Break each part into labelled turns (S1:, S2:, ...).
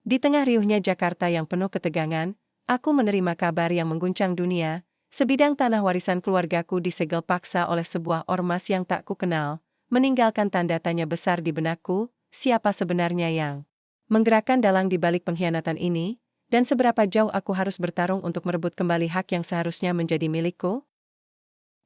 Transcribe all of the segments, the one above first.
S1: Di tengah riuhnya Jakarta yang penuh ketegangan, aku menerima kabar yang mengguncang dunia. Sebidang tanah warisan keluargaku disegel paksa oleh sebuah ormas yang tak kukenal, meninggalkan tanda tanya besar di benakku, siapa sebenarnya yang menggerakkan dalang di balik pengkhianatan ini, dan seberapa jauh aku harus bertarung untuk merebut kembali hak yang seharusnya menjadi milikku?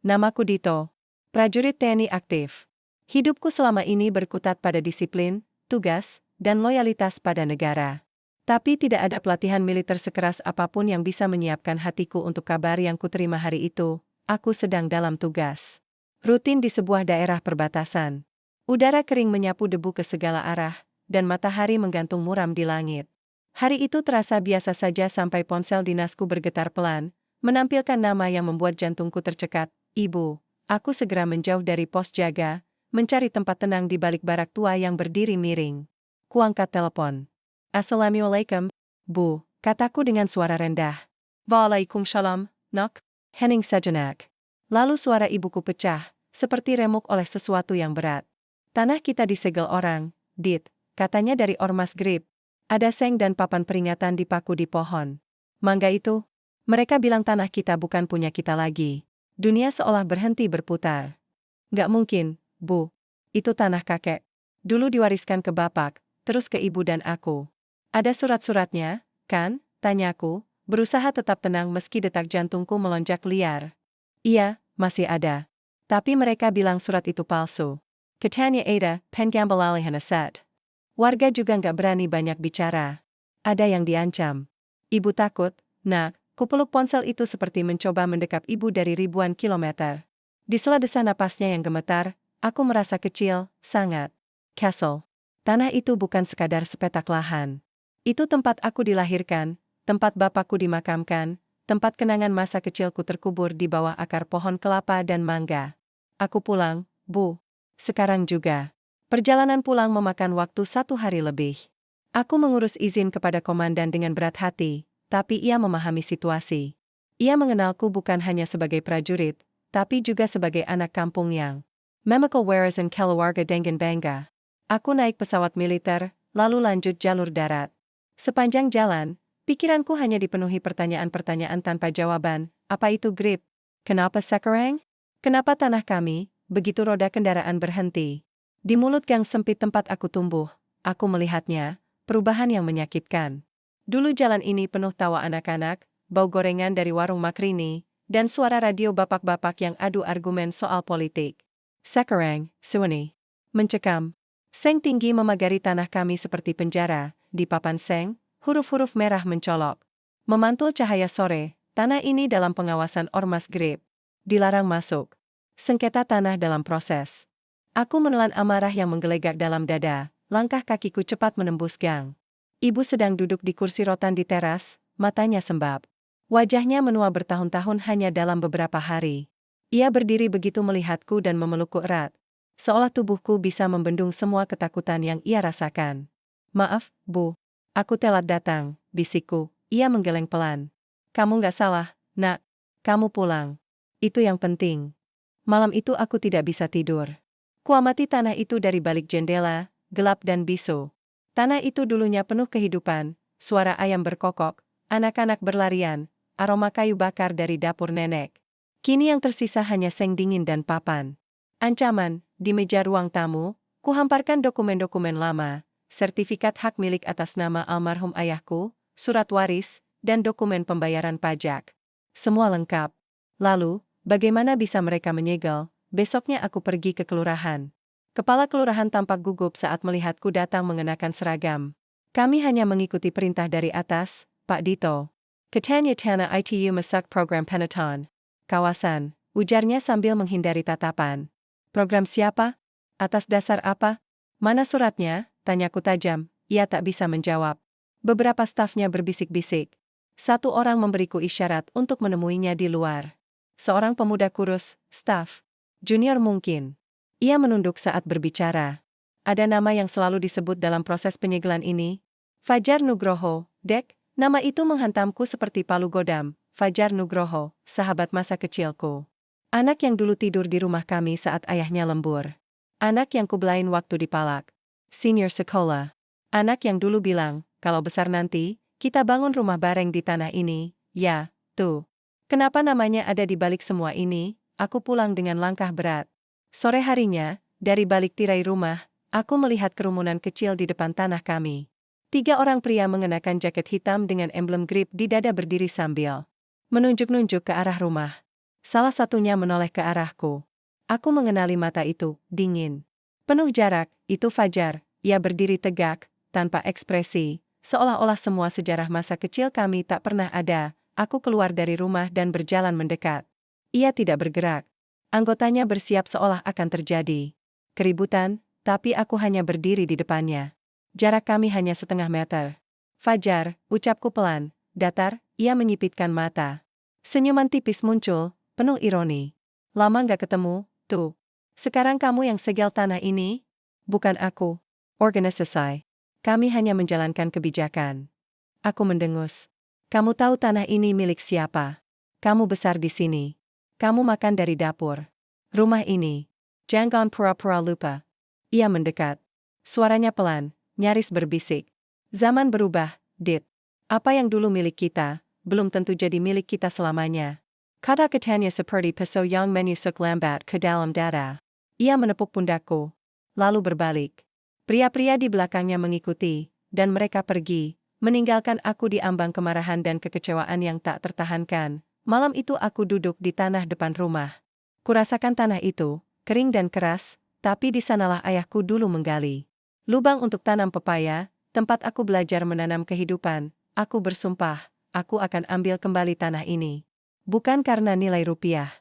S1: Namaku Dito, prajurit TNI aktif. Hidupku selama ini berkutat pada disiplin, tugas, dan loyalitas pada negara. Tapi tidak ada pelatihan militer sekeras apapun yang bisa menyiapkan hatiku untuk kabar yang kuterima hari itu. Aku sedang dalam tugas rutin di sebuah daerah perbatasan. Udara kering menyapu debu ke segala arah, dan matahari menggantung muram di langit. Hari itu terasa biasa saja sampai ponsel dinasku bergetar pelan, menampilkan nama yang membuat jantungku tercekat. Ibu, aku segera menjauh dari pos jaga, mencari tempat tenang di balik barak tua yang berdiri miring. Kuangkat telepon. Assalamualaikum, Bu, kataku dengan suara rendah. Waalaikumsalam, Nok. Hening sejenak. Lalu suara ibuku pecah, seperti remuk oleh sesuatu yang berat. Tanah kita disegel orang, Dit, katanya dari ormas Grip. Ada seng dan papan peringatan dipaku di pohon mangga itu. Mereka bilang tanah kita bukan punya kita lagi. Dunia seolah berhenti berputar. Gak mungkin, Bu. Itu tanah kakek. Dulu diwariskan ke bapak, terus ke ibu dan aku. Ada surat-suratnya, kan? Tanyaku, berusaha tetap tenang meski detak jantungku melonjak liar. Iya, masih ada. Tapi mereka bilang surat itu palsu. Katanya Ada, Pengambalali Hanaset. Warga juga gak berani banyak bicara. Ada yang diancam. Ibu takut, Nak. Kupeluk ponsel itu seperti mencoba mendekap ibu dari ribuan kilometer. Di sela-desa napasnya yang gemetar, aku merasa kecil, sangat. Castle. Tanah itu bukan sekadar sepetak lahan. Itu tempat aku dilahirkan, tempat bapakku dimakamkan, tempat kenangan masa kecilku terkubur di bawah akar pohon kelapa dan mangga. Aku pulang, Bu. Sekarang juga. Perjalanan pulang memakan waktu 1 hari lebih. Aku mengurus izin kepada komandan dengan berat hati. Tapi ia memahami situasi. Ia mengenalku bukan hanya sebagai prajurit, tapi juga sebagai anak kampung yang Memekal Waras and Keluarga dengan bangga. Aku naik pesawat militer, lalu lanjut jalur darat. Sepanjang jalan, pikiranku hanya dipenuhi pertanyaan-pertanyaan tanpa jawaban. Apa itu Grip? Kenapa Sekarang? Kenapa tanah kami? Begitu roda kendaraan berhenti. Di mulut gang sempit tempat aku tumbuh, aku melihatnya, perubahan yang menyakitkan. Dulu jalan ini penuh tawa anak-anak, bau gorengan dari warung Makrini, dan suara radio bapak-bapak yang adu argumen soal politik. Sekarang, Suwani. Mencekam. Seng tinggi memagari tanah kami seperti penjara, di papan seng, huruf-huruf merah mencolok. Memantul cahaya sore, tanah ini dalam pengawasan ormas Grip. Dilarang masuk. Sengketa tanah dalam proses. Aku menelan amarah yang menggelegak dalam dada, langkah kakiku cepat menembus gang. Ibu sedang duduk di kursi rotan di teras, matanya sembab. Wajahnya menua bertahun-tahun hanya dalam beberapa hari. Ia berdiri begitu melihatku dan memelukku erat. Seolah tubuhku bisa membendung semua ketakutan yang ia rasakan. Maaf, Bu. Aku telat datang, bisikku. Ia menggeleng pelan. Kamu gak salah, Nak. Kamu pulang. Itu yang penting. Malam itu aku tidak bisa tidur. Kuamati tanah itu dari balik jendela, gelap dan bisu. Tanah itu dulunya penuh kehidupan, suara ayam berkokok, anak-anak berlarian, aroma kayu bakar dari dapur nenek. Kini yang tersisa hanya seng dingin dan papan. Ancaman, di meja ruang tamu, kuhamparkan dokumen-dokumen lama, sertifikat hak milik atas nama almarhum ayahku, surat waris, dan dokumen pembayaran pajak. Semua lengkap. Lalu, bagaimana bisa mereka menyegel? Besoknya aku pergi ke kelurahan. Kepala kelurahan tampak gugup saat melihatku datang mengenakan seragam. Kami hanya mengikuti perintah dari atas, Pak Dito. Katanya tanah ITU masak program penataan kawasan, ujarnya sambil menghindari tatapan. Program siapa? Atas dasar apa? Mana suratnya? Tanyaku tajam. Ia tak bisa menjawab. Beberapa stafnya berbisik-bisik. Satu orang memberiku isyarat untuk menemuinya di luar. Seorang pemuda kurus, staf junior mungkin. Ia menunduk saat berbicara. Ada nama yang selalu disebut dalam proses penyegelan ini. Fajar Nugroho, Dek. Nama itu menghantamku seperti palu godam. Fajar Nugroho, sahabat masa kecilku. Anak yang dulu tidur di rumah kami saat ayahnya lembur. Anak yang kubelain waktu di Palak. Senior sekolah. Anak yang dulu bilang, kalau besar nanti, kita bangun rumah bareng di tanah ini, ya, tuh. Kenapa namanya ada di balik semua ini? Aku pulang dengan langkah berat. Sore harinya, dari balik tirai rumah, aku melihat kerumunan kecil di depan tanah kami. 3 orang pria mengenakan jaket hitam dengan emblem grip di dada berdiri sambil menunjuk-nunjuk ke arah rumah. Salah satunya menoleh ke arahku. Aku mengenali mata itu, dingin. Penuh jarak, itu Fajar. Ia berdiri tegak, tanpa ekspresi, seolah-olah semua sejarah masa kecil kami tak pernah ada. Aku keluar dari rumah dan berjalan mendekat. Ia tidak bergerak. Anggotanya bersiap seolah akan terjadi keributan, tapi aku hanya berdiri di depannya. Jarak kami hanya setengah meter. Fajar, ucapku pelan, datar, ia menyipitkan mata. Senyuman tipis muncul, penuh ironi. Lama gak ketemu, tuh. Sekarang kamu yang segel tanah ini? Bukan aku. Organisasi. Kami hanya menjalankan kebijakan. Aku mendengus. Kamu tahu tanah ini milik siapa? Kamu besar di sini. Kamu makan dari dapur. Rumah ini. Jangan pura-pura lupa. Ia mendekat. Suaranya pelan, nyaris berbisik. Zaman berubah, Dit. Apa yang dulu milik kita, belum tentu jadi milik kita selamanya. Kata-katanya seperti pisau yang menusuk lambat ke dalam dada. Ia menepuk pundakku. Lalu berbalik. Pria-pria di belakangnya mengikuti, dan mereka pergi, meninggalkan aku di ambang kemarahan dan kekecewaan yang tak tertahankan. Malam itu aku duduk di tanah depan rumah. Kurasakan tanah itu, kering dan keras, tapi di sanalah ayahku dulu menggali lubang untuk tanam pepaya, tempat aku belajar menanam kehidupan. Aku bersumpah, aku akan ambil kembali tanah ini. Bukan karena nilai rupiah,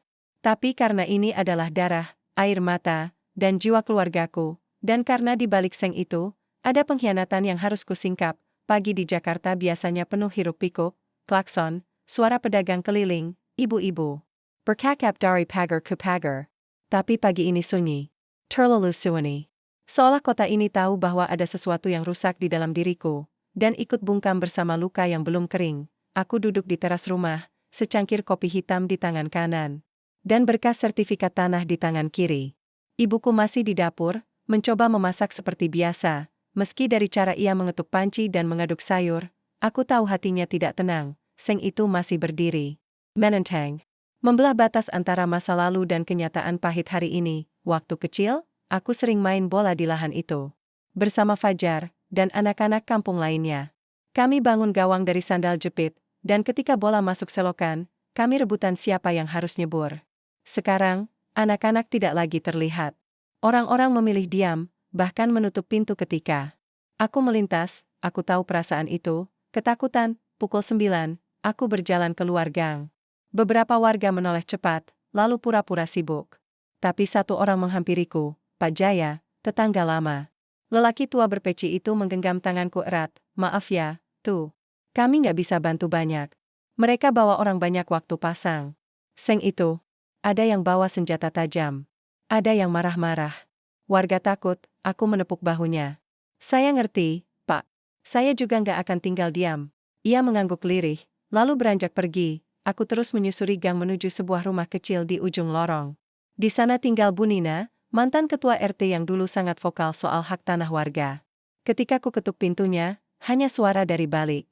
S1: tapi karena ini adalah darah, air mata, dan jiwa keluargaku, dan karena di balik seng itu, ada pengkhianatan yang harus kusingkap. Pagi di Jakarta biasanya penuh hiruk-pikuk, klakson, suara pedagang keliling, ibu-ibu bercakap dari pagar ke pagar. Tapi pagi ini sunyi. Terlalu sunyi. Seolah kota ini tahu bahwa ada sesuatu yang rusak di dalam diriku, dan ikut bungkam bersama luka yang belum kering. Aku duduk di teras rumah, secangkir kopi hitam di tangan kanan, dan berkas sertifikat tanah di tangan kiri. Ibuku masih di dapur, mencoba memasak seperti biasa. Meski dari cara ia mengetuk panci dan mengaduk sayur, aku tahu hatinya tidak tenang. Seng itu masih berdiri. Menentang. Membelah batas antara masa lalu dan kenyataan pahit hari ini. Waktu kecil, aku sering main bola di lahan itu. Bersama Fajar, dan anak-anak kampung lainnya. Kami bangun gawang dari sandal jepit, dan ketika bola masuk selokan, kami rebutan siapa yang harus nyebur. Sekarang, anak-anak tidak lagi terlihat. Orang-orang memilih diam, bahkan menutup pintu ketika aku melintas. Aku tahu perasaan itu, ketakutan. Pukul 9, aku berjalan keluar gang. Beberapa warga menoleh cepat, lalu pura-pura sibuk. Tapi satu orang menghampiriku, Pak Jaya, tetangga lama. Lelaki tua berpeci itu menggenggam tanganku erat. Maaf ya, tuh. Kami nggak bisa bantu banyak. Mereka bawa orang banyak waktu pasang seng itu. Ada yang bawa senjata tajam. Ada yang marah-marah. Warga takut, aku menepuk bahunya. Saya ngerti, Pak. Saya juga nggak akan tinggal diam. Ia mengangguk lirih, lalu beranjak pergi. Aku terus menyusuri gang menuju sebuah rumah kecil di ujung lorong. Di sana tinggal Bu Nina, mantan ketua RT yang dulu sangat vokal soal hak tanah warga. Ketika ku ketuk pintunya, hanya suara dari balik.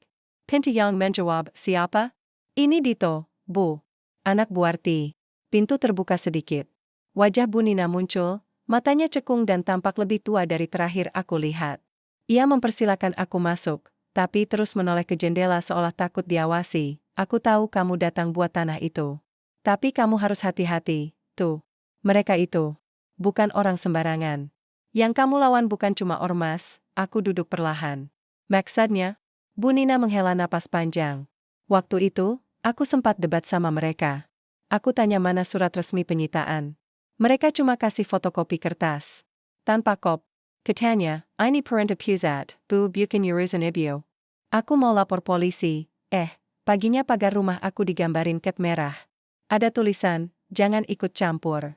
S1: Pintu yang menjawab, siapa? Ini Dito, Bu. Anak Bu Arti. Pintu terbuka sedikit. Wajah Bu Nina muncul. Matanya cekung dan tampak lebih tua dari terakhir aku lihat. Ia mempersilakan aku masuk, tapi terus menoleh ke jendela seolah takut diawasi. Aku tahu kamu datang buat tanah itu. Tapi kamu harus hati-hati, tuh. Mereka itu bukan orang sembarangan. Yang kamu lawan bukan cuma ormas. Aku duduk perlahan. Maksudnya? Bu Nina menghela napas panjang. Waktu itu, aku sempat debat sama mereka. Aku tanya mana surat resmi penyitaan. Mereka cuma kasih fotokopi kertas. Tanpa kop. Katanya, ini perintah pusat, Bu, bukan urusan ibu. Aku mau lapor polisi. Paginya pagar rumah aku digambarin cat merah. Ada tulisan, jangan ikut campur.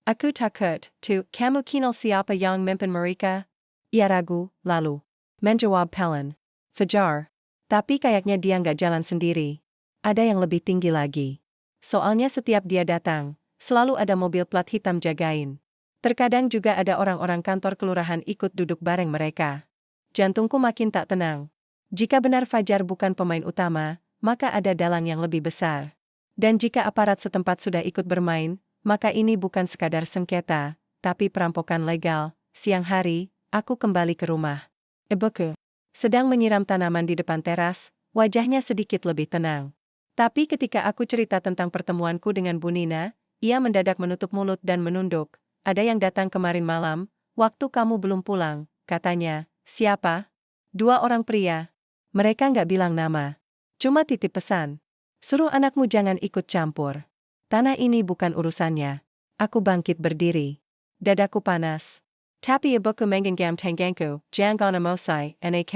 S1: Aku takut, tuh, kamu kenal siapa yang memimpin mereka? Ia ragu, lalu menjawab pelan. Fajar. Tapi kayaknya dia nggak jalan sendiri. Ada yang lebih tinggi lagi. Soalnya setiap dia datang, selalu ada mobil plat hitam jagain. Terkadang juga ada orang-orang kantor kelurahan ikut duduk bareng mereka. Jantungku makin tak tenang. Jika benar Fajar bukan pemain utama, maka ada dalang yang lebih besar. Dan jika aparat setempat sudah ikut bermain, maka ini bukan sekadar sengketa, tapi perampokan legal. Siang hari, aku kembali ke rumah. Ibuku sedang menyiram tanaman di depan teras, wajahnya sedikit lebih tenang. Tapi ketika aku cerita tentang pertemuanku dengan Bu Nina, ia mendadak menutup mulut dan menunduk. Ada yang datang kemarin malam, waktu kamu belum pulang, katanya. Siapa? 2 orang pria. Mereka nggak bilang nama. Cuma titip pesan. Suruh anakmu jangan ikut campur. Tanah ini bukan urusannya. Aku bangkit berdiri. Dadaku panas. Tapi ibuku menggenggam tanganku, jangan emosi, nak.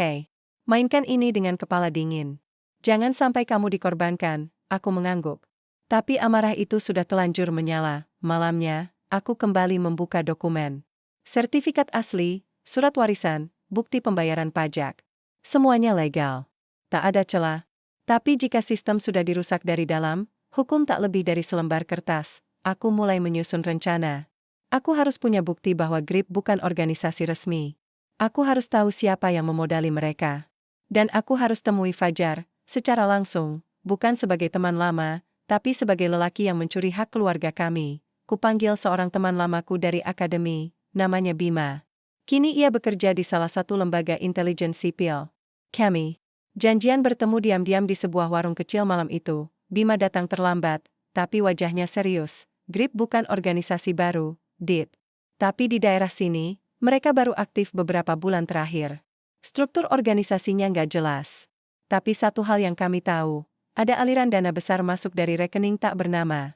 S1: Mainkan ini dengan kepala dingin. Jangan sampai kamu dikorbankan, aku mengangguk. Tapi amarah itu sudah telanjur menyala. Malamnya, aku kembali membuka dokumen. Sertifikat asli, surat warisan, bukti pembayaran pajak. Semuanya legal. Tak ada celah. Tapi jika sistem sudah dirusak dari dalam, hukum tak lebih dari selembar kertas. Aku mulai menyusun rencana. Aku harus punya bukti bahwa GRIP bukan organisasi resmi. Aku harus tahu siapa yang memodali mereka. Dan aku harus temui Fajar, secara langsung, bukan sebagai teman lama, tapi sebagai lelaki yang mencuri hak keluarga kami. Kupanggil seorang teman lamaku dari akademi, namanya Bima. Kini ia bekerja di salah satu lembaga intelijen sipil. Kami janjian bertemu diam-diam di sebuah warung kecil malam itu. Bima datang terlambat, tapi wajahnya serius. GRIP bukan organisasi baru, Dit. Tapi di daerah sini, mereka baru aktif beberapa bulan terakhir. Struktur organisasinya nggak jelas. Tapi satu hal yang kami tahu, ada aliran dana besar masuk dari rekening tak bernama.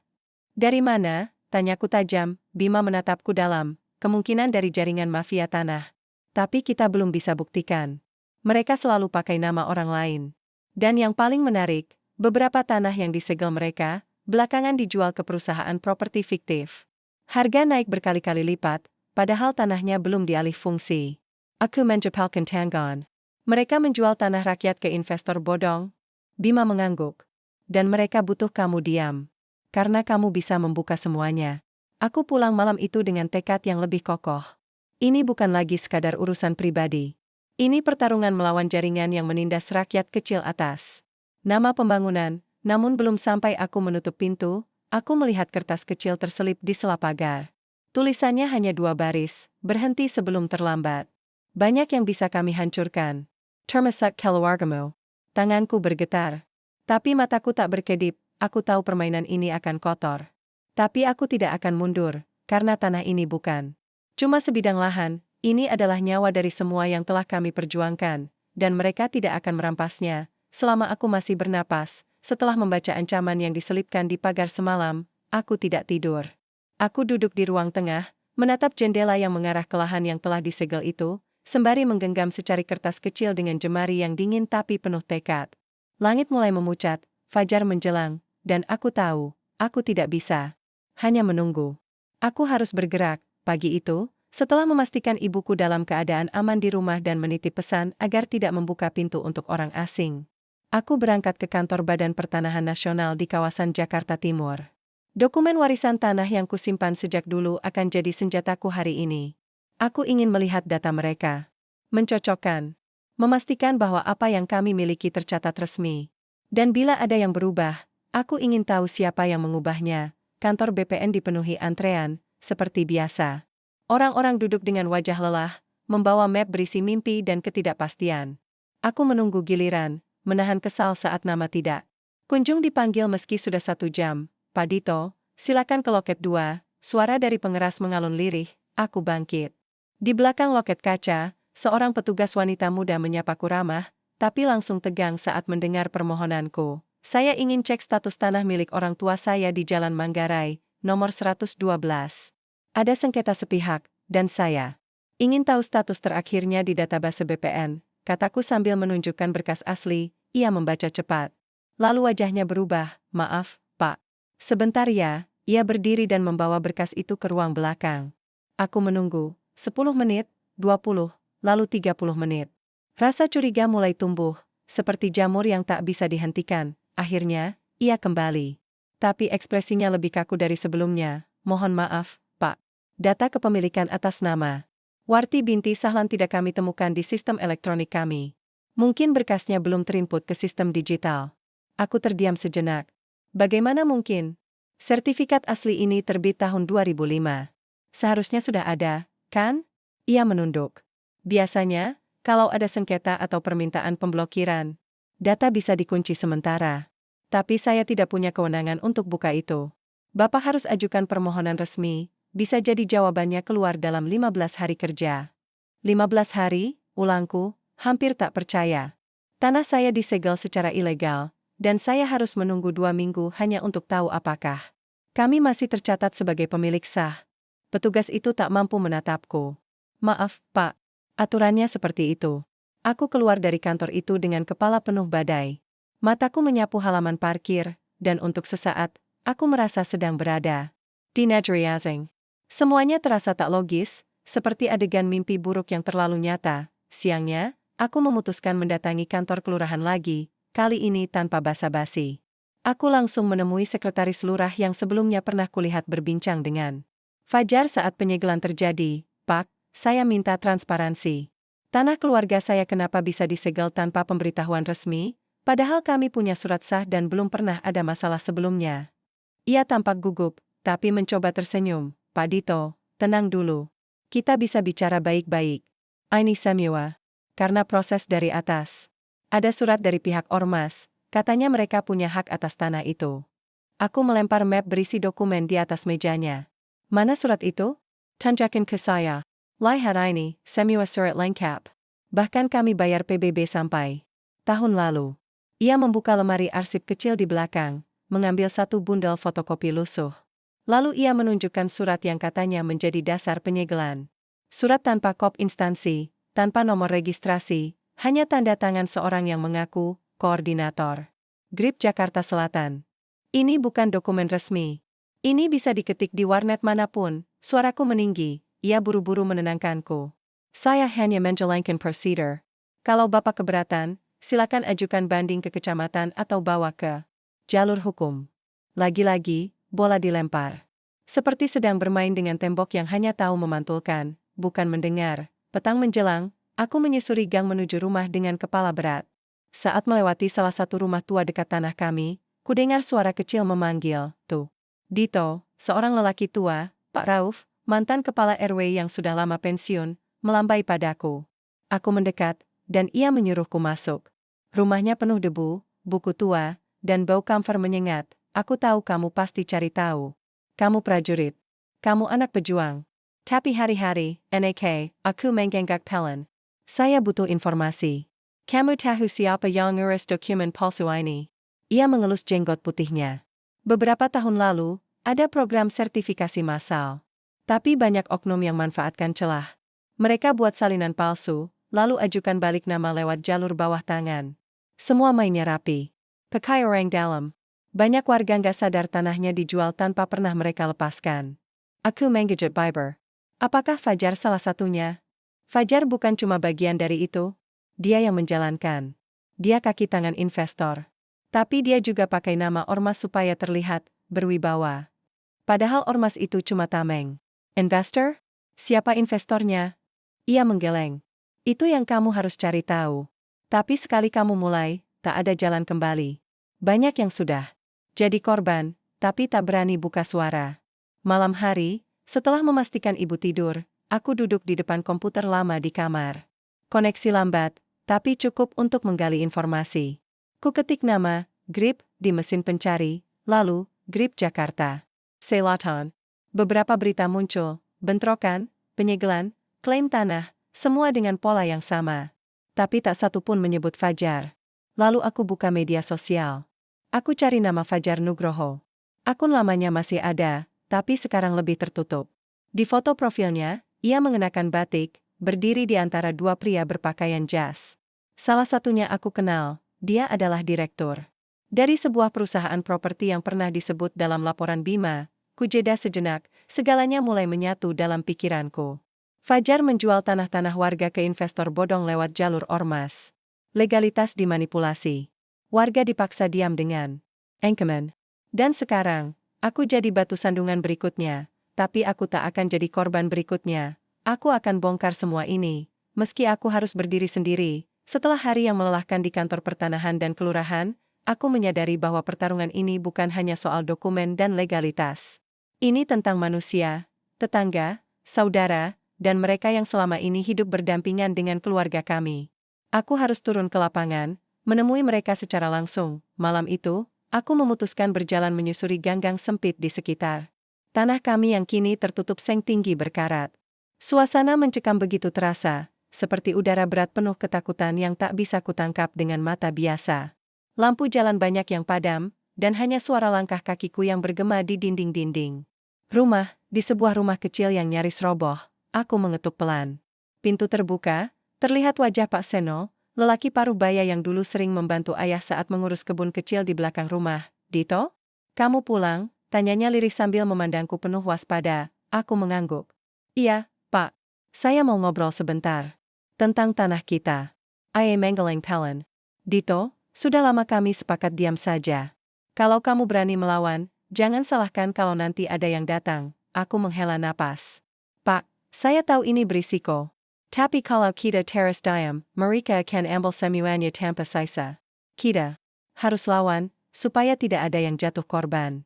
S1: Dari mana? Tanyaku tajam. Bima menatapku dalam. Kemungkinan dari jaringan mafia tanah. Tapi kita belum bisa buktikan. Mereka selalu pakai nama orang lain. Dan yang paling menarik, beberapa tanah yang disegel mereka, belakangan dijual ke perusahaan properti fiktif. Harga naik berkali-kali lipat, padahal tanahnya belum dialih fungsi. Aku menjepalkan tangan. Mereka menjual tanah rakyat ke investor bodong. Bima mengangguk. Dan mereka butuh kamu diam. Karena kamu bisa membuka semuanya. Aku pulang malam itu dengan tekad yang lebih kokoh. Ini bukan lagi sekadar urusan pribadi. Ini pertarungan melawan jaringan yang menindas rakyat kecil atas nama pembangunan. Namun belum sampai aku menutup pintu, aku melihat kertas kecil terselip di sela pagar. Tulisannya hanya 2 baris, berhenti sebelum terlambat. Banyak yang bisa kami hancurkan. Termasuk keluargamu. Tanganku bergetar. Tapi mataku tak berkedip, aku tahu permainan ini akan kotor. Tapi aku tidak akan mundur, karena tanah ini bukan cuma sebidang lahan, ini adalah nyawa dari semua yang telah kami perjuangkan, dan mereka tidak akan merampasnya, selama aku masih bernapas. Setelah membaca ancaman yang diselipkan di pagar semalam, aku tidak tidur. Aku duduk di ruang tengah, menatap jendela yang mengarah ke lahan yang telah disegel itu, sembari menggenggam secari kertas kecil dengan jemari yang dingin tapi penuh tekad. Langit mulai memucat, fajar menjelang, dan aku tahu, aku tidak bisa hanya menunggu. Aku harus bergerak. Pagi itu, setelah memastikan ibuku dalam keadaan aman di rumah dan menitip pesan agar tidak membuka pintu untuk orang asing, aku berangkat ke kantor Badan Pertanahan Nasional di kawasan Jakarta Timur. Dokumen warisan tanah yang kusimpan sejak dulu akan jadi senjataku hari ini. Aku ingin melihat data mereka. Mencocokkan. Memastikan bahwa apa yang kami miliki tercatat resmi. Dan bila ada yang berubah, aku ingin tahu siapa yang mengubahnya. Kantor BPN dipenuhi antrean, seperti biasa. Orang-orang duduk dengan wajah lelah, membawa map berisi mimpi dan ketidakpastian. Aku menunggu giliran, menahan kesal saat nama tidak kunjung dipanggil meski sudah 1 jam. Pak Dito, silakan ke loket 2, suara dari pengeras mengalun lirih, aku bangkit. Di belakang loket kaca, seorang petugas wanita muda menyapaku ramah, tapi langsung tegang saat mendengar permohonanku. Saya ingin cek status tanah milik orang tua saya di Jalan Manggarai, nomor 112. Ada sengketa sepihak, dan saya ingin tahu status terakhirnya di database BPN, kataku sambil menunjukkan berkas asli. Ia membaca cepat. Lalu wajahnya berubah. Maaf, Pak. Sebentar ya, ia berdiri dan membawa berkas itu ke ruang belakang. Aku menunggu, 10 menit, 20, lalu 30 menit. Rasa curiga mulai tumbuh, seperti jamur yang tak bisa dihentikan. Akhirnya, ia kembali. Tapi ekspresinya lebih kaku dari sebelumnya. Mohon maaf, Pak. Data kepemilikan atas nama Warti binti Sahlan tidak kami temukan di sistem elektronik kami. Mungkin berkasnya belum terinput ke sistem digital. Aku terdiam sejenak. Bagaimana mungkin? Sertifikat asli ini terbit tahun 2005. Seharusnya sudah ada, kan? Ia menunduk. Biasanya, kalau ada sengketa atau permintaan pemblokiran, data bisa dikunci sementara. Tapi saya tidak punya kewenangan untuk buka itu. Bapak harus ajukan permohonan resmi, bisa jadi jawabannya keluar dalam 15 hari kerja. 15 hari, ulangku, hampir tak percaya. Tanah saya disegel secara ilegal, dan saya harus menunggu 2 minggu hanya untuk tahu apakah kami masih tercatat sebagai pemilik sah. Petugas itu tak mampu menatapku. Maaf, Pak. Aturannya seperti itu. Aku keluar dari kantor itu dengan kepala penuh badai. Mataku menyapu halaman parkir, dan untuk sesaat, aku merasa sedang berada di negeri asing. Semuanya terasa tak logis, seperti adegan mimpi buruk yang terlalu nyata. Siangnya, aku memutuskan mendatangi kantor kelurahan lagi, kali ini tanpa basa-basi. Aku langsung menemui sekretaris lurah yang sebelumnya pernah kulihat berbincang dengan Fajar saat penyegelan terjadi. Pak, saya minta transparansi. Tanah keluarga saya kenapa bisa disegel tanpa pemberitahuan resmi, padahal kami punya surat sah dan belum pernah ada masalah sebelumnya. Ia tampak gugup, tapi mencoba tersenyum. Pak Dito, tenang dulu. Kita bisa bicara baik-baik. Ini semua karena proses dari atas. Ada surat dari pihak ormas, katanya mereka punya hak atas tanah itu. Aku melempar map berisi dokumen di atas mejanya. Mana surat itu? Tunjukin ke saya. Lihat ini, semua surat lengkap. Bahkan kami bayar PBB sampai tahun lalu. Ia membuka lemari arsip kecil di belakang, mengambil satu bundel fotokopi lusuh. Lalu ia menunjukkan surat yang katanya menjadi dasar penyegelan. Surat tanpa kop instansi, tanpa nomor registrasi, hanya tanda tangan seorang yang mengaku koordinator GRIP Jakarta Selatan. Ini bukan dokumen resmi. Ini bisa diketik di warnet manapun. Suaraku meninggi. Ia buru-buru menenangkanku. Saya hanya menjalankan prosedur. Kalau Bapak keberatan, silakan ajukan banding ke kecamatan atau bawa ke jalur hukum. Lagi-lagi, bola dilempar. Seperti sedang bermain dengan tembok yang hanya tahu memantulkan, bukan mendengar. Petang menjelang, aku menyusuri gang menuju rumah dengan kepala berat. Saat melewati salah satu rumah tua dekat tanah kami, kudengar suara kecil memanggil, "Tuh, Dito," seorang lelaki tua, Pak Rauf, mantan kepala RW yang sudah lama pensiun, melambai padaku. Aku mendekat, dan ia menyuruhku masuk. Rumahnya penuh debu, buku tua, dan bau kamfer menyengat. Aku tahu kamu pasti cari tahu. Kamu prajurit. Kamu anak pejuang. Tapi hari-hari, NAK, aku mengenggak pelan. Saya butuh informasi. Kamu tahu siapa yang ngurus dokumen palsu ini? Ia mengelus jenggot putihnya. Beberapa tahun lalu, ada program sertifikasi massal. Tapi banyak oknum yang manfaatkan celah. Mereka buat salinan palsu, lalu ajukan balik nama lewat jalur bawah tangan. Semua mainnya rapi. Pakai orang dalam. Banyak warga nggak sadar tanahnya dijual tanpa pernah mereka lepaskan. Aku mengejut Biber. Apakah Fajar salah satunya? Fajar bukan cuma bagian dari itu. Dia yang menjalankan. Dia kaki tangan investor. Tapi dia juga pakai nama ormas supaya terlihat berwibawa. Padahal ormas itu cuma tameng. Investor? Siapa investornya? Ia menggeleng. Itu yang kamu harus cari tahu. Tapi sekali kamu mulai, tak ada jalan kembali. Banyak yang sudah jadi korban, tapi tak berani buka suara. Malam hari, setelah memastikan ibu tidur, aku duduk di depan komputer lama di kamar. Koneksi lambat, tapi cukup untuk menggali informasi. Ku ketik nama, GRIP, di mesin pencari, lalu, GRIP Jakarta Selatan. Beberapa berita muncul, bentrokan, penyegelan, klaim tanah, semua dengan pola yang sama. Tapi tak satu pun menyebut Fajar. Lalu aku buka media sosial. Aku cari nama Fajar Nugroho. Akun lamanya masih ada, tapi sekarang lebih tertutup. Di foto profilnya, ia mengenakan batik, berdiri di antara dua pria berpakaian jas. Salah satunya aku kenal, dia adalah direktur dari sebuah perusahaan properti yang pernah disebut dalam laporan Bima. Ku jeda sejenak, segalanya mulai menyatu dalam pikiranku. Fajar menjual tanah-tanah warga ke investor bodong lewat jalur ormas. Legalitas dimanipulasi. Warga dipaksa diam dengan engkemen. Dan sekarang, aku jadi batu sandungan berikutnya, tapi aku tak akan jadi korban berikutnya. Aku akan bongkar semua ini, meski aku harus berdiri sendiri, Setelah hari yang melelahkan di kantor pertanahan dan kelurahan, aku menyadari bahwa pertarungan ini bukan hanya soal dokumen dan legalitas. Ini tentang manusia, tetangga, saudara, dan mereka yang selama ini hidup berdampingan dengan keluarga kami. Aku harus turun ke lapangan, menemui mereka secara langsung. Malam itu, aku memutuskan berjalan menyusuri gang-gang sempit di sekitar tanah kami yang kini tertutup seng tinggi berkarat. Suasana mencekam begitu terasa, seperti udara berat penuh ketakutan yang tak bisa kutangkap dengan mata biasa. Lampu jalan banyak yang padam, dan hanya suara langkah kakiku yang bergema di dinding-dinding rumah. Di sebuah rumah kecil yang nyaris roboh, aku mengetuk pelan. Pintu terbuka, terlihat wajah Pak Seno, lelaki parubaya yang dulu sering membantu ayah saat mengurus kebun kecil di belakang rumah. "Dito? Kamu pulang?" tanyanya lirih sambil memandangku penuh waspada. Aku mengangguk. "Iya, Pak. Saya mau ngobrol sebentar. Tentang tanah kita." "Aye Menggeleng Pelen. Dito, sudah lama kami sepakat diam saja. Kalau kamu berani melawan, jangan salahkan kalau nanti ada yang datang." Aku menghela napas. "Pak, saya tahu ini berisiko. Tapi kalau kita terus diam, mereka akan ambil semuanya tanpa sisa. Kita harus lawan, supaya tidak ada yang jatuh korban."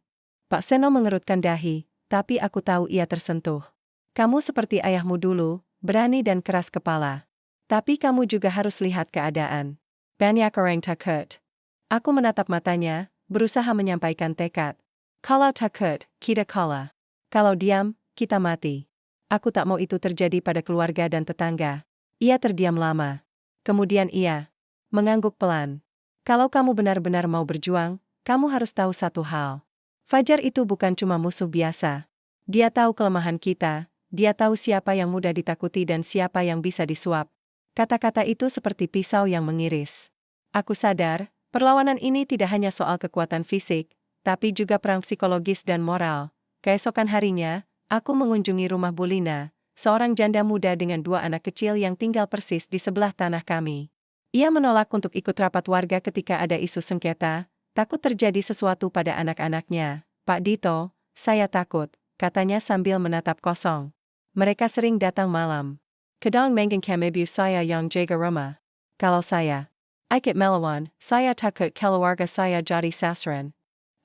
S1: Pak Seno mengerutkan dahi, tapi aku tahu ia tersentuh. "Kamu seperti ayahmu dulu, berani dan keras kepala. Tapi kamu juga harus lihat keadaan. Banyak orang takut." Aku menatap matanya, berusaha menyampaikan tekad. "Kalau takut, kita kalah. Kalau diam, kita mati." Aku tak mau itu terjadi pada keluarga dan tetangga. Ia terdiam lama. Kemudian ia mengangguk pelan. "Kalau kamu benar-benar mau berjuang, kamu harus tahu satu hal. Fajar itu bukan cuma musuh biasa. Dia tahu kelemahan kita, dia tahu siapa yang mudah ditakuti dan siapa yang bisa disuap." Kata-kata itu seperti pisau yang mengiris. Aku sadar, perlawanan ini tidak hanya soal kekuatan fisik, tapi juga perang psikologis dan moral. Keesokan harinya, aku mengunjungi rumah Bulina, seorang janda muda dengan 2 anak kecil yang tinggal persis di sebelah tanah kami. Ia menolak untuk ikut rapat warga ketika ada isu sengketa, takut terjadi sesuatu pada anak-anaknya. "Pak Dito, saya takut," katanya sambil menatap kosong. "Mereka sering datang malam. Kadang mengganggu kemebu saya yang jaga rumah. Kalau saya ikut melawan, saya takut keluarga saya jadi sasaran."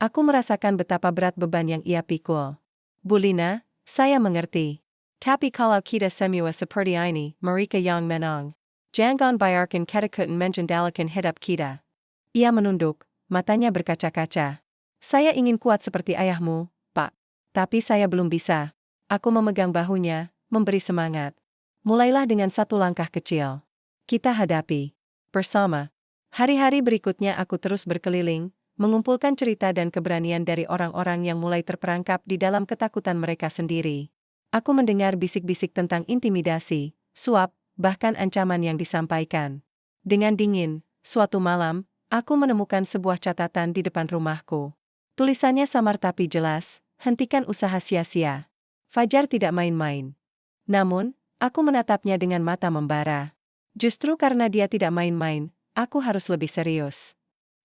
S1: Aku merasakan betapa berat beban yang ia pikul. "Bulina, saya mengerti. Tapi kalau kita semua seperti ini, mereka yang menang. Jangan biarkan ketakutan menjendalakan hidup kita." Ia menunduk, matanya berkaca-kaca. "Saya ingin kuat seperti ayahmu, Pak. Tapi saya belum bisa." Aku memegang bahunya, memberi semangat. "Mulailah dengan satu langkah kecil. Kita hadapi bersama." Hari-hari berikutnya aku terus berkeliling, mengumpulkan cerita dan keberanian dari orang-orang yang mulai terperangkap di dalam ketakutan mereka sendiri. Aku mendengar bisik-bisik tentang intimidasi, suap, bahkan ancaman yang disampaikan. Dengan dingin, suatu malam, aku menemukan sebuah catatan di depan rumahku. Tulisannya samar tapi jelas, "Hentikan usaha sia-sia. Fajar tidak main-main." Namun, aku menatapnya dengan mata membara. Justru karena dia tidak main-main, aku harus lebih serius.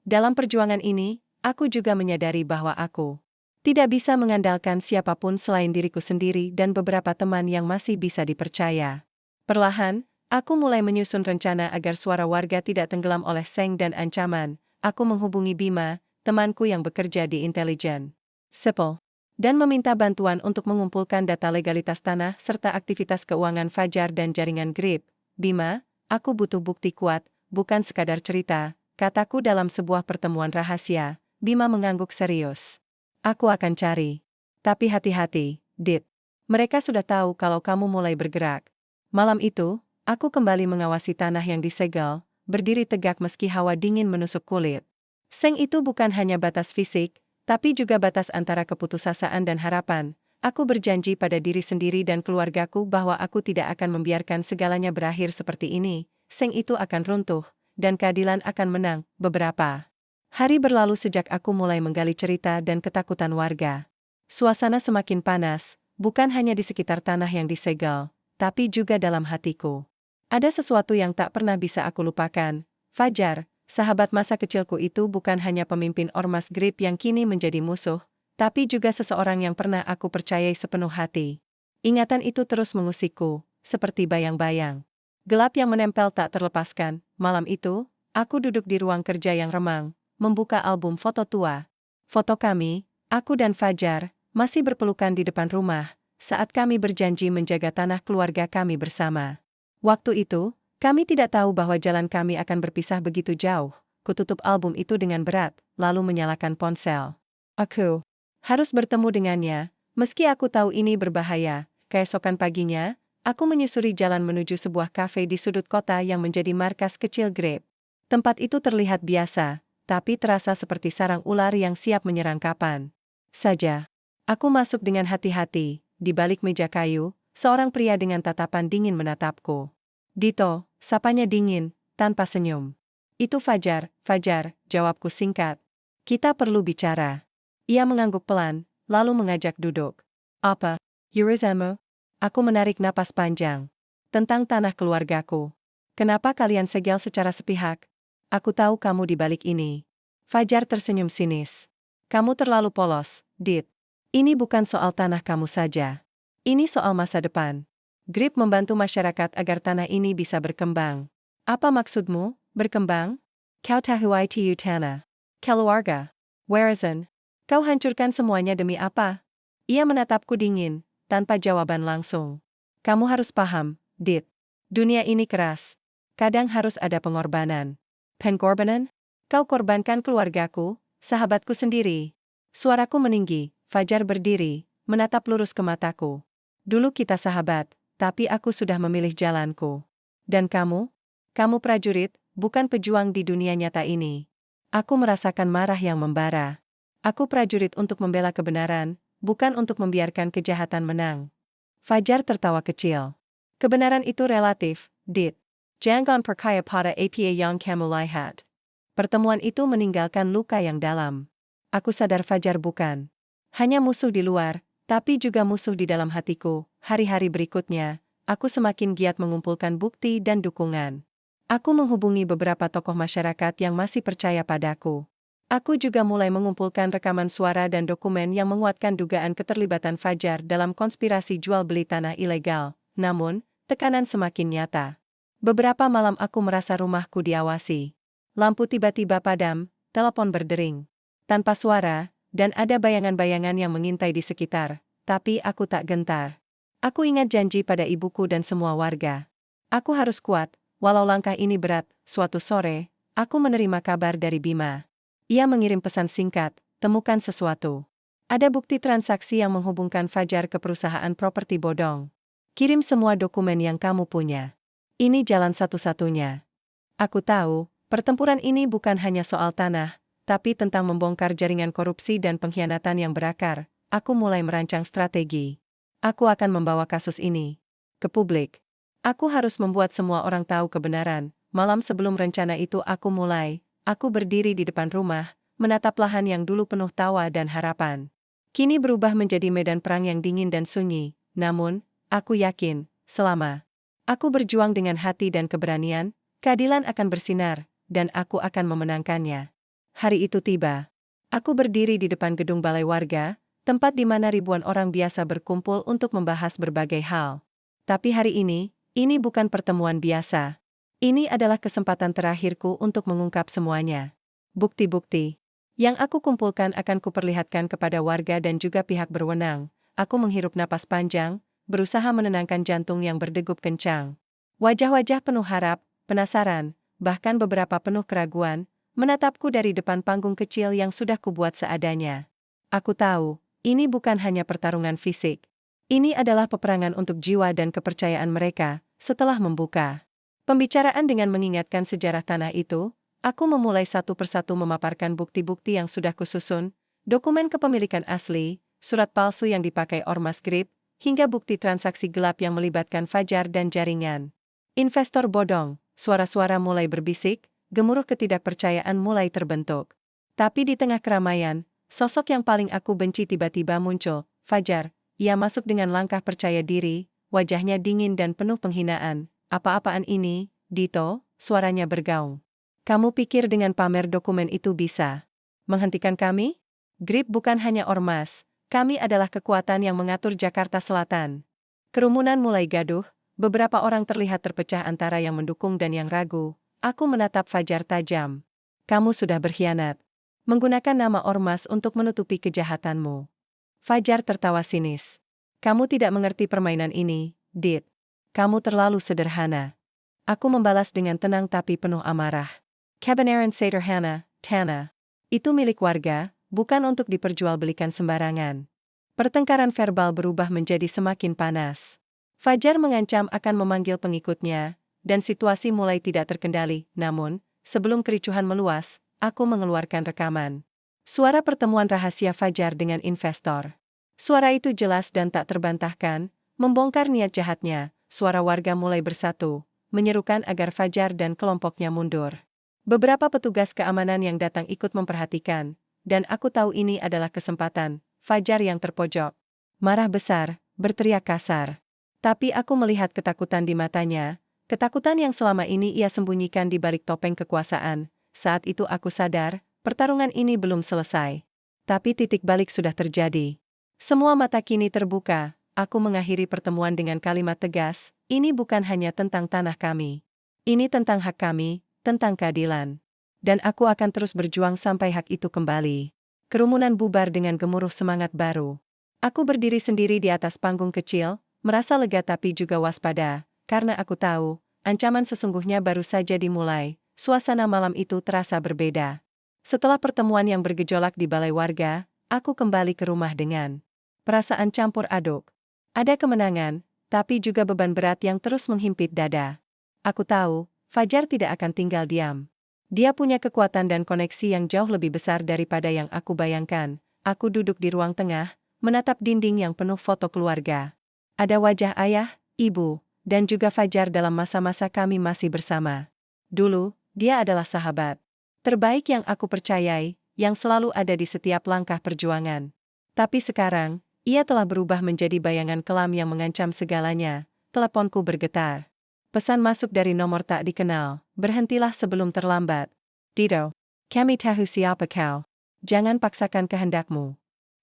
S1: Dalam perjuangan ini, aku juga menyadari bahwa aku tidak bisa mengandalkan siapapun selain diriku sendiri dan beberapa teman yang masih bisa dipercaya. Perlahan, aku mulai menyusun rencana agar suara warga tidak tenggelam oleh seng dan ancaman. Aku menghubungi Bima, temanku yang bekerja di intelijen sipil, dan meminta bantuan untuk mengumpulkan data legalitas tanah serta aktivitas keuangan Fajar dan jaringan GRIP. "Bima, aku butuh bukti kuat, bukan sekadar cerita," kataku dalam sebuah pertemuan rahasia. Bima mengangguk serius. "Aku akan cari. Tapi hati-hati, Dit. Mereka sudah tahu kalau kamu mulai bergerak." Malam itu, aku kembali mengawasi tanah yang disegel, berdiri tegak meski hawa dingin menusuk kulit. Seng itu bukan hanya batas fisik, tapi juga batas antara keputusasaan dan harapan. Aku berjanji pada diri sendiri dan keluargaku bahwa aku tidak akan membiarkan segalanya berakhir seperti ini. Seng itu akan runtuh, dan keadilan akan menang. Beberapa hari berlalu sejak aku mulai menggali cerita dan ketakutan warga. Suasana semakin panas, bukan hanya di sekitar tanah yang disegel, tapi juga dalam hatiku. Ada sesuatu yang tak pernah bisa aku lupakan. Fajar, sahabat masa kecilku itu bukan hanya pemimpin ormas GRIP yang kini menjadi musuh, tapi juga seseorang yang pernah aku percayai sepenuh hati. Ingatan itu terus mengusikku, seperti bayang-bayang. Gelap yang menempel tak terlepaskan. Malam itu, aku duduk di ruang kerja yang remang, membuka album foto tua. Foto kami, aku dan Fajar, masih berpelukan di depan rumah, saat kami berjanji menjaga tanah keluarga kami bersama. Waktu itu, kami tidak tahu bahwa jalan kami akan berpisah begitu jauh. Kututup album itu dengan berat, lalu menyalakan ponsel. Aku harus bertemu dengannya, meski aku tahu ini berbahaya. Keesokan paginya, aku menyusuri jalan menuju sebuah kafe di sudut kota yang menjadi markas kecil Grab. Tempat itu terlihat biasa, tapi terasa seperti sarang ular yang siap menyerang kapan saja. Aku masuk dengan hati-hati. Di balik meja kayu, seorang pria dengan tatapan dingin menatapku. Dito, sapanya dingin, tanpa senyum. Itu Fajar, Fajar, jawabku singkat. Kita perlu bicara. Ia mengangguk pelan, lalu mengajak duduk. Apa? Yurizamo? Aku menarik napas panjang. Tentang tanah keluargaku. Kenapa kalian segel secara sepihak? Aku tahu kamu di balik ini. Fajar tersenyum sinis. Kamu terlalu polos, Dit. Ini bukan soal tanah kamu saja. Ini soal masa depan. Grip membantu masyarakat agar tanah ini bisa berkembang. Apa maksudmu, berkembang? Kau tahu itu tanah. Keluarga. Warisan. Kau hancurkan semuanya demi apa? Ia menatapku dingin, tanpa jawaban langsung. Kamu harus paham, Dit. Dunia ini keras. Kadang harus ada pengorbanan. Pengorbanan? Kau korbankan keluargaku, sahabatku sendiri. Suaraku meninggi, Fajar berdiri, menatap lurus ke mataku. Dulu kita sahabat, tapi aku sudah memilih jalanku. Dan kamu? Kamu prajurit, bukan pejuang di dunia nyata ini. Aku merasakan marah yang membara. Aku prajurit untuk membela kebenaran, bukan untuk membiarkan kejahatan menang. Fajar tertawa kecil. Kebenaran itu relatif, Dit. Jangan percaya pada apa yang kamu lihat. Pertemuan itu meninggalkan luka yang dalam. Aku sadar Fajar bukan hanya musuh di luar, tapi juga musuh di dalam hatiku. Hari-hari berikutnya, aku semakin giat mengumpulkan bukti dan dukungan. Aku menghubungi beberapa tokoh masyarakat yang masih percaya padaku. Aku juga mulai mengumpulkan rekaman suara dan dokumen yang menguatkan dugaan keterlibatan Fajar dalam konspirasi jual beli tanah ilegal. Namun, tekanan semakin nyata. Beberapa malam aku merasa rumahku diawasi. Lampu tiba-tiba padam, telepon berdering. Tanpa suara, dan ada bayangan-bayangan yang mengintai di sekitar, tapi aku tak gentar. Aku ingat janji pada ibuku dan semua warga. Aku harus kuat, walau langkah ini berat. Suatu sore, aku menerima kabar dari Bima. Ia mengirim pesan singkat, temukan sesuatu. Ada bukti transaksi yang menghubungkan Fajar ke perusahaan properti bodong. Kirim semua dokumen yang kamu punya. Ini jalan satu-satunya. Aku tahu, pertempuran ini bukan hanya soal tanah, tapi tentang membongkar jaringan korupsi dan pengkhianatan yang berakar. Aku mulai merancang strategi. Aku akan membawa kasus ini ke publik. Aku harus membuat semua orang tahu kebenaran. Malam sebelum rencana itu aku berdiri di depan rumah, menatap lahan yang dulu penuh tawa dan harapan. Kini berubah menjadi medan perang yang dingin dan sunyi. Namun, aku yakin, selama aku berjuang dengan hati dan keberanian, keadilan akan bersinar, dan aku akan memenangkannya. Hari itu tiba. Aku berdiri di depan gedung balai warga, tempat di mana ribuan orang biasa berkumpul untuk membahas berbagai hal. Tapi hari ini bukan pertemuan biasa. Ini adalah kesempatan terakhirku untuk mengungkap semuanya. Bukti-bukti yang aku kumpulkan akan kuperlihatkan kepada warga dan juga pihak berwenang. Aku menghirup napas panjang, berusaha menenangkan jantung yang berdegup kencang. Wajah-wajah penuh harap, penasaran, bahkan beberapa penuh keraguan, menatapku dari depan panggung kecil yang sudah kubuat seadanya. Aku tahu, ini bukan hanya pertarungan fisik. Ini adalah peperangan untuk jiwa dan kepercayaan mereka. Setelah membuka pembicaraan dengan mengingatkan sejarah tanah itu, aku memulai satu persatu memaparkan bukti-bukti yang sudah kususun, dokumen kepemilikan asli, surat palsu yang dipakai ormas Grip, hingga bukti transaksi gelap yang melibatkan Fajar dan jaringan investor bodong. Suara-suara mulai berbisik, gemuruh ketidakpercayaan mulai terbentuk. Tapi di tengah keramaian, sosok yang paling aku benci tiba-tiba muncul, Fajar. Ia masuk dengan langkah percaya diri, wajahnya dingin dan penuh penghinaan. Apa-apaan ini, Dito? Suaranya bergaung. Kamu pikir dengan pamer dokumen itu bisa menghentikan kami? Grip bukan hanya ormas, kami adalah kekuatan yang mengatur Jakarta Selatan. Kerumunan mulai gaduh, Beberapa orang terlihat terpecah antara yang mendukung dan yang ragu. Aku menatap Fajar tajam. Kamu sudah berkhianat. Menggunakan nama ormas untuk menutupi kejahatanmu. Fajar tertawa sinis. Kamu tidak mengerti permainan ini, Dit. Kamu terlalu sederhana. Aku membalas dengan tenang tapi penuh amarah. Kebenaran sederhana, Tana. Itu milik warga, bukan untuk diperjualbelikan sembarangan. Pertengkaran verbal berubah menjadi semakin panas. Fajar mengancam akan memanggil pengikutnya, dan situasi mulai tidak terkendali. Namun, sebelum kericuhan meluas, aku mengeluarkan rekaman. Suara pertemuan rahasia Fajar dengan investor. Suara itu jelas dan tak terbantahkan, membongkar niat jahatnya. Suara warga mulai bersatu, menyerukan agar Fajar dan kelompoknya mundur. Beberapa petugas keamanan yang datang ikut memperhatikan, dan aku tahu ini adalah kesempatan. Fajar yang terpojok, marah besar, berteriak kasar. Tapi aku melihat ketakutan di matanya, ketakutan yang selama ini ia sembunyikan di balik topeng kekuasaan. Saat itu aku sadar, pertarungan ini belum selesai. Tapi titik balik sudah terjadi. Semua mata kini terbuka. Aku mengakhiri pertemuan dengan kalimat tegas, ini bukan hanya tentang tanah kami. Ini tentang hak kami, tentang keadilan. Dan aku akan terus berjuang sampai hak itu kembali. Kerumunan bubar dengan gemuruh semangat baru. Aku berdiri sendiri di atas panggung kecil, merasa lega tapi juga waspada, karena aku tahu, ancaman sesungguhnya baru saja dimulai. Suasana malam itu terasa berbeda. Setelah pertemuan yang bergejolak di balai warga, aku kembali ke rumah dengan perasaan campur aduk. Ada kemenangan, tapi juga beban berat yang terus menghimpit dada. Aku tahu, Fajar tidak akan tinggal diam. Dia punya kekuatan dan koneksi yang jauh lebih besar daripada yang aku bayangkan. Aku duduk di ruang tengah, menatap dinding yang penuh foto keluarga. Ada wajah ayah, ibu, dan juga Fajar dalam masa-masa kami masih bersama. Dulu, dia adalah sahabat terbaik yang aku percayai, yang selalu ada di setiap langkah perjuangan. Tapi sekarang, ia telah berubah menjadi bayangan kelam yang mengancam segalanya. Teleponku bergetar. Pesan masuk dari nomor tak dikenal. Berhentilah sebelum terlambat. Dito, kami tahu siapa kau. Jangan paksakan kehendakmu.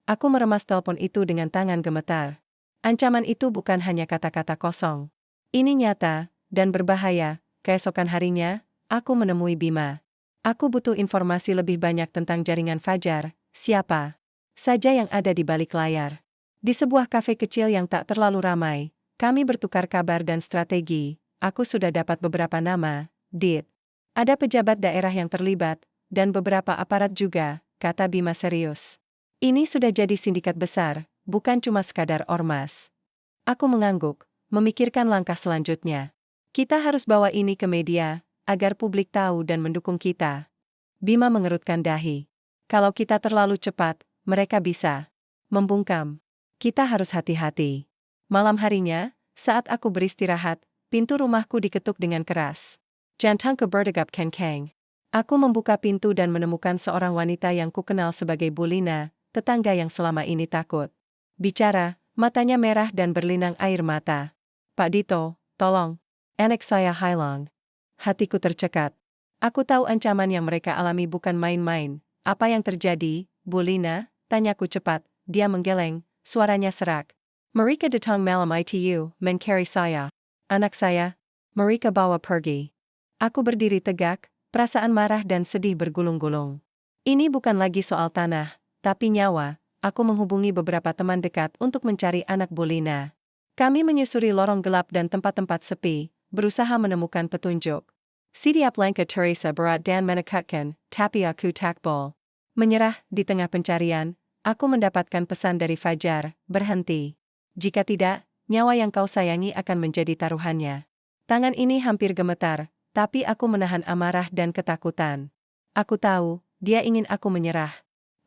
S1: Aku meremas telepon itu dengan tangan gemetar. Ancaman itu bukan hanya kata-kata kosong. Ini nyata, dan berbahaya. Keesokan harinya, aku menemui Bima. Aku butuh informasi lebih banyak tentang jaringan Fajar, siapa saja yang ada di balik layar. Di sebuah kafe kecil yang tak terlalu ramai, kami bertukar kabar dan strategi. Aku sudah dapat beberapa nama, Dit. Ada pejabat daerah yang terlibat, dan beberapa aparat juga, kata Bima serius. Ini sudah jadi sindikat besar, bukan cuma sekadar ormas. Aku mengangguk, memikirkan langkah selanjutnya. Kita harus bawa ini ke media, agar publik tahu dan mendukung kita. Bima mengerutkan dahi. Kalau kita terlalu cepat, mereka bisa membungkam. Kita harus hati-hati. Malam harinya, saat aku beristirahat, pintu rumahku diketuk dengan keras. Jantung berdegup kencang. Aku membuka pintu dan menemukan seorang wanita yang kukenal sebagai Bulina, tetangga yang selama ini takut bicara, matanya merah dan berlinang air mata. Pak Dito, tolong. Anak saya hilang. Hatiku tercekat. Aku tahu ancaman yang mereka alami bukan main-main. Apa yang terjadi, Bulina? Tanyaku cepat. Dia menggeleng, suaranya serak. Mereka datang malam itu, mencari saya. Anak saya, mereka bawa pergi. Aku berdiri tegak, perasaan marah dan sedih bergulung-gulung. Ini bukan lagi soal tanah, tapi nyawa. Aku menghubungi beberapa teman dekat untuk mencari anak Bulina. Kami menyusuri lorong gelap dan tempat-tempat sepi, berusaha menemukan petunjuk. Setiap langkah Teresa berat dan menakutkan, tapi aku takbol. Menyerah di tengah pencarian, aku mendapatkan pesan dari Fajar, berhenti. Jika tidak, nyawa yang kau sayangi akan menjadi taruhannya. Tangan ini hampir gemetar, tapi aku menahan amarah dan ketakutan. Aku tahu, dia ingin aku menyerah.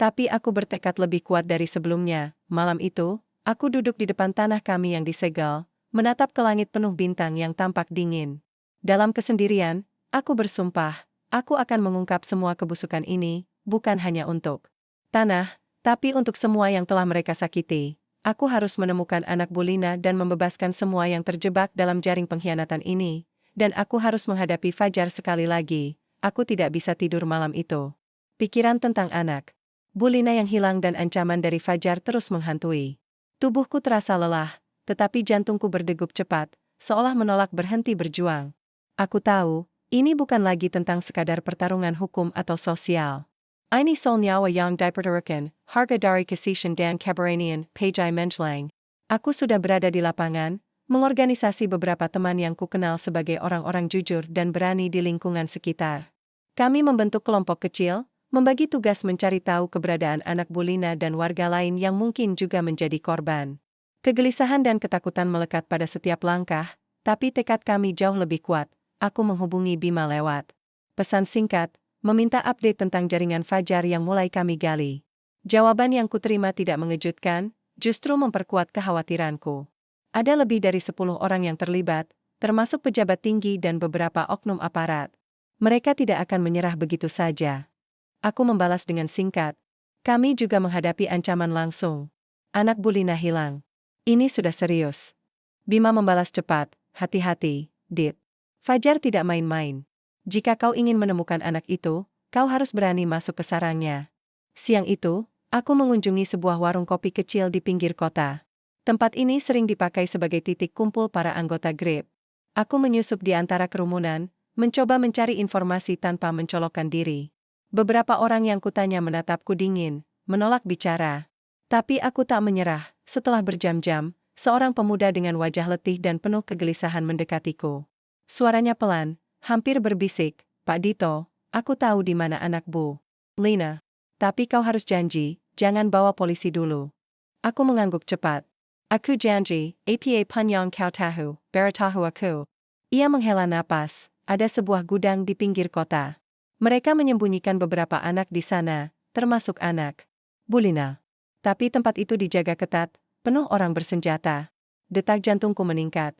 S1: Tapi aku bertekad lebih kuat dari sebelumnya. Malam itu, aku duduk di depan tanah kami yang disegel, menatap ke langit penuh bintang yang tampak dingin. Dalam kesendirian, aku bersumpah, aku akan mengungkap semua kebusukan ini, bukan hanya untuk tanah, tapi untuk semua yang telah mereka sakiti. Aku harus menemukan anak Bulina dan membebaskan semua yang terjebak dalam jaring pengkhianatan ini. Dan aku harus menghadapi Fajar sekali lagi. Aku tidak bisa tidur malam itu. Pikiran tentang anak Bulina yang hilang dan ancaman dari Fajar terus menghantui. Tubuhku terasa lelah, tetapi jantungku berdegup cepat, seolah menolak berhenti berjuang. Aku tahu, ini bukan lagi tentang sekadar pertarungan hukum atau sosial. Ini soal nyawa yang dipertaruhkan, harga dari kesehatan dan keberanian, Pejai Menjelang. Aku sudah berada di lapangan, mengorganisasi beberapa teman yang kukenal sebagai orang-orang jujur dan berani di lingkungan sekitar. Kami membentuk kelompok kecil, membagi tugas mencari tahu keberadaan anak Bulina dan warga lain yang mungkin juga menjadi korban. Kegelisahan dan ketakutan melekat pada setiap langkah, tapi tekad kami jauh lebih kuat. Aku menghubungi Bima lewat pesan singkat, meminta update tentang jaringan Fajar yang mulai kami gali. Jawaban yang kuterima tidak mengejutkan, justru memperkuat kekhawatiranku. Ada lebih dari 10 orang yang terlibat, termasuk pejabat tinggi dan beberapa oknum aparat. Mereka tidak akan menyerah begitu saja. Aku membalas dengan singkat. Kami juga menghadapi ancaman langsung. Anak Bulina hilang. Ini sudah serius. Bima membalas cepat, hati-hati, Dit. Fajar tidak main-main. Jika kau ingin menemukan anak itu, kau harus berani masuk ke sarangnya. Siang itu, aku mengunjungi sebuah warung kopi kecil di pinggir kota. Tempat ini sering dipakai sebagai titik kumpul para anggota GRIP. Aku menyusup di antara kerumunan, mencoba mencari informasi tanpa mencolokkan diri. Beberapa orang yang kutanya menatapku dingin, menolak bicara. Tapi aku tak menyerah. Setelah berjam-jam, seorang pemuda dengan wajah letih dan penuh kegelisahan mendekatiku. Suaranya pelan, hampir berbisik, Pak Dito, aku tahu di mana anak Bu Lina. Tapi kau harus janji, jangan bawa polisi dulu. Aku mengangguk cepat. Aku janji, apa pun yang kau tahu, beritahu aku. Ia menghela napas, ada sebuah gudang di pinggir kota. Mereka menyembunyikan beberapa anak di sana, termasuk anak Bulina. Tapi tempat itu dijaga ketat, penuh orang bersenjata. Detak jantungku meningkat.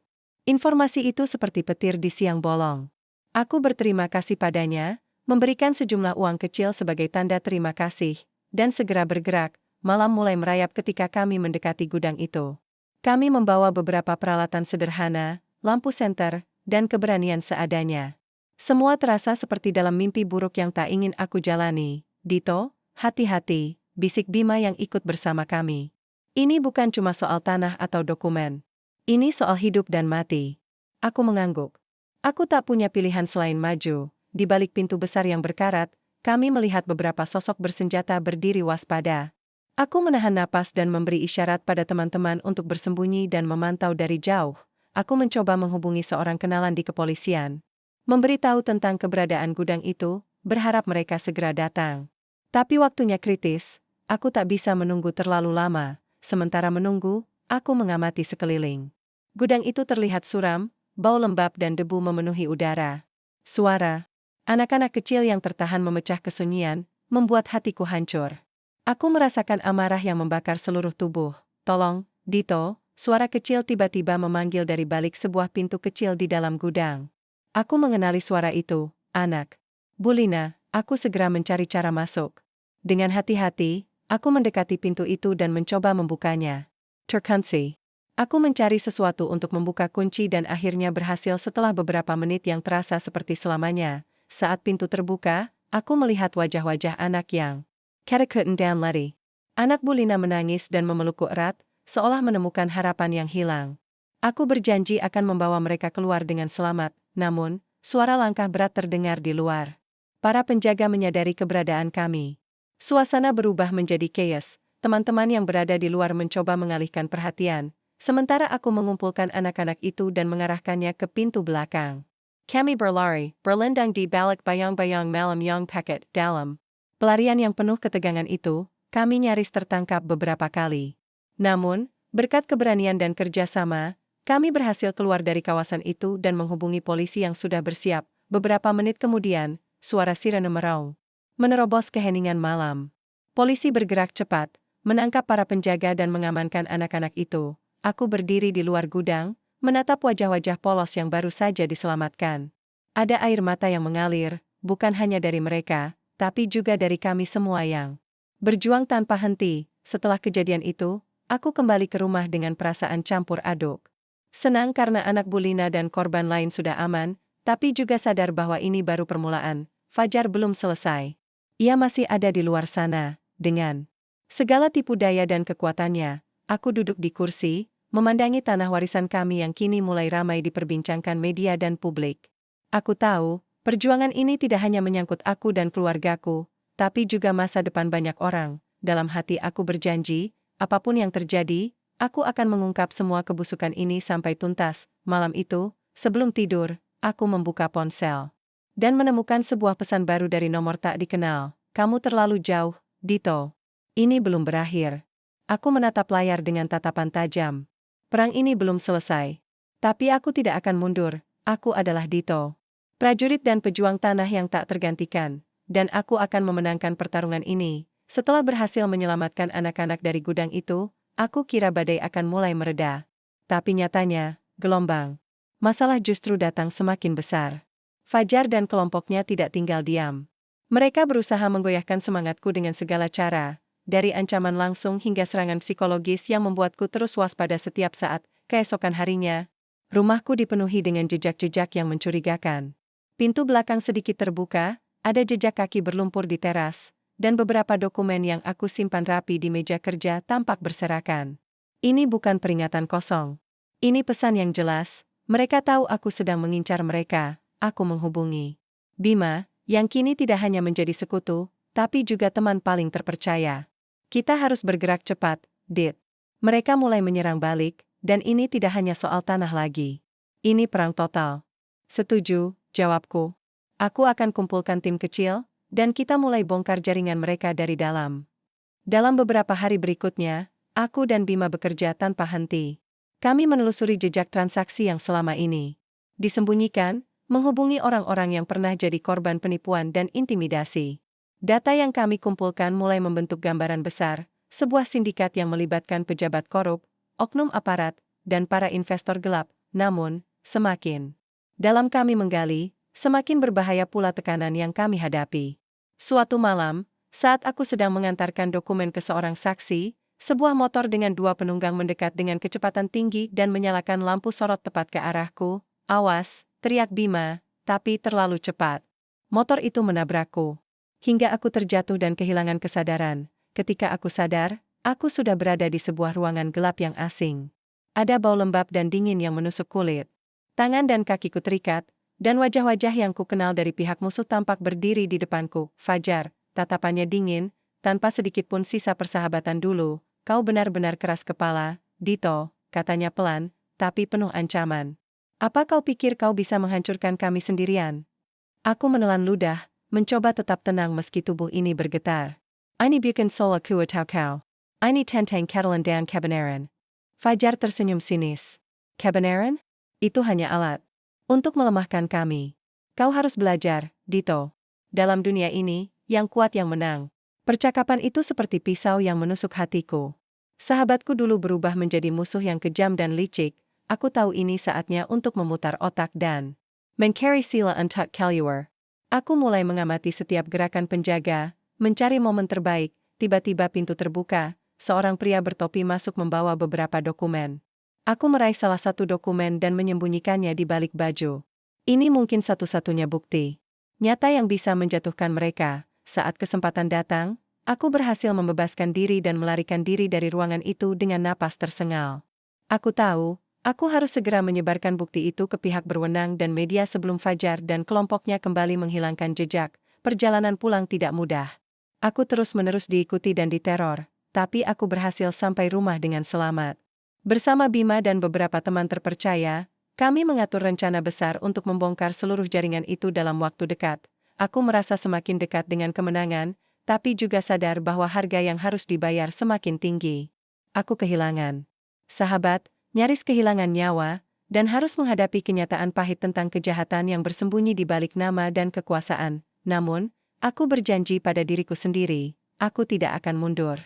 S1: Informasi itu seperti petir di siang bolong. Aku berterima kasih padanya, memberikan sejumlah uang kecil sebagai tanda terima kasih, dan segera bergerak. Malam mulai merayap ketika kami mendekati gudang itu. Kami membawa beberapa peralatan sederhana, lampu senter, dan keberanian seadanya. Semua terasa seperti dalam mimpi buruk yang tak ingin aku jalani. Dito, hati-hati, bisik Bima yang ikut bersama kami. Ini bukan cuma soal tanah atau dokumen. Ini soal hidup dan mati. Aku mengangguk. Aku tak punya pilihan selain maju. Di balik pintu besar yang berkarat, kami melihat beberapa sosok bersenjata berdiri waspada. Aku menahan napas dan memberi isyarat pada teman-teman untuk bersembunyi dan memantau dari jauh. Aku mencoba menghubungi seorang kenalan di kepolisian. Memberitahu tentang keberadaan gudang itu, berharap mereka segera datang. Tapi waktunya kritis, aku tak bisa menunggu terlalu lama. Sementara menunggu, aku mengamati sekeliling. Gudang itu terlihat suram, bau lembab dan debu memenuhi udara. Suara anak-anak kecil yang tertahan memecah kesunyian, membuat hatiku hancur. Aku merasakan amarah yang membakar seluruh tubuh. Tolong, Dito, suara kecil tiba-tiba memanggil dari balik sebuah pintu kecil di dalam gudang. Aku mengenali suara itu, anak Bulina. Aku segera mencari cara masuk. Dengan hati-hati, aku mendekati pintu itu dan mencoba membukanya. Terkunci. Aku mencari sesuatu untuk membuka kunci dan akhirnya berhasil setelah beberapa menit yang terasa seperti selamanya. Saat pintu terbuka, aku melihat wajah-wajah anak yang ketakutan dan lari. Anak Bulina menangis dan memelukku erat, seolah menemukan harapan yang hilang. Aku berjanji akan membawa mereka keluar dengan selamat, namun, suara langkah berat terdengar di luar. Para penjaga menyadari keberadaan kami. Suasana berubah menjadi chaos. Teman-teman yang berada di luar mencoba mengalihkan perhatian, sementara aku mengumpulkan anak-anak itu dan mengarahkannya ke pintu belakang. Kami berlari, berlindung di balik bayang-bayang malam yang pekat dalam. Pelarian yang penuh ketegangan itu, kami nyaris tertangkap beberapa kali. Namun, berkat keberanian dan kerjasama, kami berhasil keluar dari kawasan itu dan menghubungi polisi yang sudah bersiap. Beberapa menit kemudian, suara sirene meraung menerobos keheningan malam. Polisi bergerak cepat, menangkap para penjaga dan mengamankan anak-anak itu. Aku berdiri di luar gudang, menatap wajah-wajah polos yang baru saja diselamatkan. Ada air mata yang mengalir, bukan hanya dari mereka, tapi juga dari kami semua yang berjuang tanpa henti. Setelah kejadian itu, aku kembali ke rumah dengan perasaan campur aduk. Senang karena anak Bulina dan korban lain sudah aman, tapi juga sadar bahwa ini baru permulaan. Fajar belum selesai. Ia masih ada di luar sana, dengan segala tipu daya dan kekuatannya. Aku duduk di kursi, memandangi tanah warisan kami yang kini mulai ramai diperbincangkan media dan publik. Aku tahu, perjuangan ini tidak hanya menyangkut aku dan keluargaku, tapi juga masa depan banyak orang. Dalam hati aku berjanji, apapun yang terjadi, aku akan mengungkap semua kebusukan ini sampai tuntas. Malam itu, sebelum tidur, aku membuka ponsel dan menemukan sebuah pesan baru dari nomor tak dikenal. Kamu terlalu jauh, Dito. Ini belum berakhir. Aku menatap layar dengan tatapan tajam. Perang ini belum selesai. Tapi aku tidak akan mundur. Aku adalah Dito, prajurit dan pejuang tanah yang tak tergantikan. Dan aku akan memenangkan pertarungan ini. Setelah berhasil menyelamatkan anak-anak dari gudang itu, aku kira badai akan mulai mereda. Tapi nyatanya, gelombang masalah justru datang semakin besar. Fajar dan kelompoknya tidak tinggal diam. Mereka berusaha menggoyahkan semangatku dengan segala cara, dari ancaman langsung hingga serangan psikologis yang membuatku terus waspada setiap saat. Keesokan harinya, rumahku dipenuhi dengan jejak-jejak yang mencurigakan. Pintu belakang sedikit terbuka, ada jejak kaki berlumpur di teras, dan beberapa dokumen yang aku simpan rapi di meja kerja tampak berserakan. Ini bukan peringatan kosong. Ini pesan yang jelas, mereka tahu aku sedang mengincar mereka. Aku menghubungi Bima, yang kini tidak hanya menjadi sekutu, tapi juga teman paling terpercaya. Kita harus bergerak cepat, Dit. Mereka mulai menyerang balik, dan ini tidak hanya soal tanah lagi. Ini perang total. Setuju, jawabku. Aku akan kumpulkan tim kecil, dan kita mulai bongkar jaringan mereka dari dalam. Dalam beberapa hari berikutnya, aku dan Bima bekerja tanpa henti. Kami menelusuri jejak transaksi yang selama ini disembunyikan, menghubungi orang-orang yang pernah jadi korban penipuan dan intimidasi. Data yang kami kumpulkan mulai membentuk gambaran besar, sebuah sindikat yang melibatkan pejabat korup, oknum aparat, dan para investor gelap. Namun, semakin dalam kami menggali, semakin berbahaya pula tekanan yang kami hadapi. Suatu malam, saat aku sedang mengantarkan dokumen ke seorang saksi, sebuah motor dengan 2 penunggang mendekat dengan kecepatan tinggi dan menyalakan lampu sorot tepat ke arahku. Awas, teriak Bima, tapi terlalu cepat. Motor itu menabrakku hingga aku terjatuh dan kehilangan kesadaran. Ketika aku sadar, aku sudah berada di sebuah ruangan gelap yang asing. Ada bau lembab dan dingin yang menusuk kulit. Tangan dan kakiku terikat, dan wajah-wajah yang kukenal dari pihak musuh tampak berdiri di depanku. Fajar, tatapannya dingin, tanpa sedikit pun sisa persahabatan dulu. Kau benar-benar keras kepala, Dito, katanya pelan, tapi penuh ancaman. Apa kau pikir kau bisa menghancurkan kami sendirian? Aku menelan ludah, mencoba tetap tenang meski tubuh ini bergetar. Ini bukan soal aku atau kau. Ini tentang ketelan dan kebenaran. Fajar tersenyum sinis. Kebenaran? Itu hanya alat untuk melemahkan kami. Kau harus belajar, Dito. Dalam dunia ini, yang kuat yang menang. Percakapan itu seperti pisau yang menusuk hatiku. Sahabatku dulu berubah menjadi musuh yang kejam dan licik. Aku tahu ini saatnya untuk memutar otak dan mencari sila untuk keluar. Aku mulai mengamati setiap gerakan penjaga, mencari momen terbaik. Tiba-tiba pintu terbuka, seorang pria bertopi masuk membawa beberapa dokumen. Aku meraih salah satu dokumen dan menyembunyikannya di balik baju. Ini mungkin satu-satunya bukti nyata yang bisa menjatuhkan mereka. Saat kesempatan datang, aku berhasil membebaskan diri dan melarikan diri dari ruangan itu dengan napas tersengal. Aku tahu, aku harus segera menyebarkan bukti itu ke pihak berwenang dan media sebelum Fajar dan kelompoknya kembali menghilangkan jejak. Perjalanan pulang tidak mudah. Aku terus-menerus diikuti dan diteror, tapi aku berhasil sampai rumah dengan selamat. Bersama Bima dan beberapa teman terpercaya, kami mengatur rencana besar untuk membongkar seluruh jaringan itu dalam waktu dekat. Aku merasa semakin dekat dengan kemenangan, tapi juga sadar bahwa harga yang harus dibayar semakin tinggi. Aku kehilangan sahabat, nyaris kehilangan nyawa, dan harus menghadapi kenyataan pahit tentang kejahatan yang bersembunyi di balik nama dan kekuasaan. Namun, aku berjanji pada diriku sendiri, aku tidak akan mundur.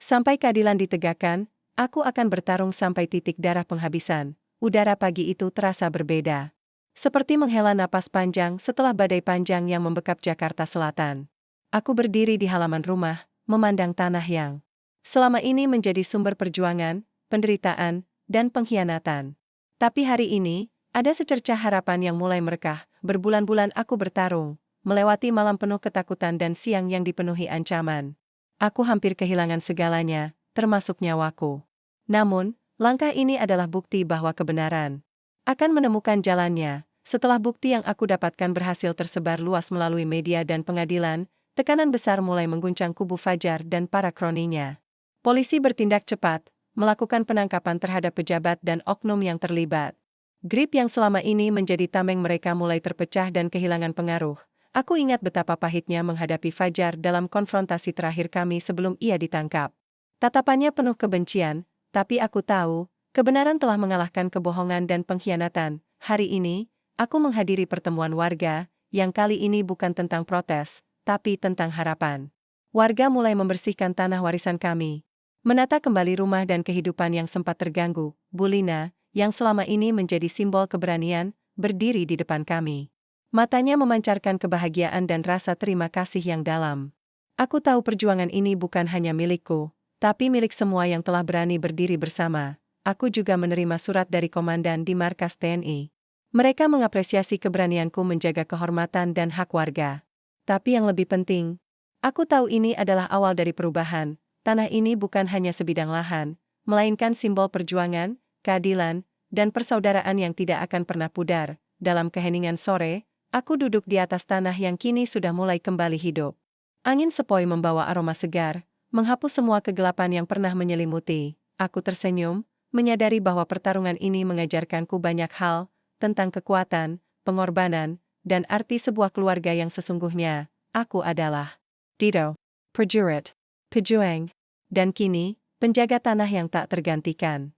S1: Sampai keadilan ditegakkan, aku akan bertarung sampai titik darah penghabisan. Udara pagi itu terasa berbeda. Seperti menghela napas panjang setelah badai panjang yang membekap Jakarta Selatan. Aku berdiri di halaman rumah, memandang tanah yang selama ini menjadi sumber perjuangan, penderitaan, dan pengkhianatan. Tapi hari ini, ada secercah harapan yang mulai merekah. Berbulan-bulan aku bertarung, melewati malam penuh ketakutan dan siang yang dipenuhi ancaman. Aku hampir kehilangan segalanya, termasuk nyawaku. Namun, Langkah ini adalah bukti bahwa kebenaran akan menemukan jalannya. Setelah bukti yang aku dapatkan berhasil tersebar luas melalui media dan pengadilan, tekanan besar mulai mengguncang kubu Fajar dan para kroninya. Polisi bertindak cepat, melakukan penangkapan terhadap pejabat dan oknum yang terlibat. Grip yang selama ini menjadi tameng mereka mulai terpecah dan kehilangan pengaruh. Aku ingat betapa pahitnya menghadapi Fajar dalam konfrontasi terakhir kami sebelum ia ditangkap. Tatapannya penuh kebencian, tapi aku tahu, kebenaran telah mengalahkan kebohongan dan pengkhianatan. Hari ini, aku menghadiri pertemuan warga, yang kali ini bukan tentang protes, tapi tentang harapan. Warga mulai membersihkan tanah warisan kami, menata kembali rumah dan kehidupan yang sempat terganggu. Bulina, yang selama ini menjadi simbol keberanian, berdiri di depan kami. Matanya memancarkan kebahagiaan dan rasa terima kasih yang dalam. Aku tahu perjuangan ini bukan hanya milikku, tapi milik semua yang telah berani berdiri bersama. Aku juga menerima surat dari komandan di markas TNI. Mereka mengapresiasi keberanianku menjaga kehormatan dan hak warga. Tapi yang lebih penting, aku tahu ini adalah awal dari perubahan. Tanah ini bukan hanya sebidang lahan, melainkan simbol perjuangan, keadilan, dan persaudaraan yang tidak akan pernah pudar. Dalam keheningan sore, aku duduk di atas tanah yang kini sudah mulai kembali hidup. Angin sepoi membawa aroma segar, menghapus semua kegelapan yang pernah menyelimuti. Aku tersenyum, menyadari bahwa pertarungan ini mengajarkanku banyak hal, tentang kekuatan, pengorbanan, dan arti sebuah keluarga yang sesungguhnya. Aku adalah Dito, prajurit, pejuang, dan kini, penjaga tanah yang tak tergantikan.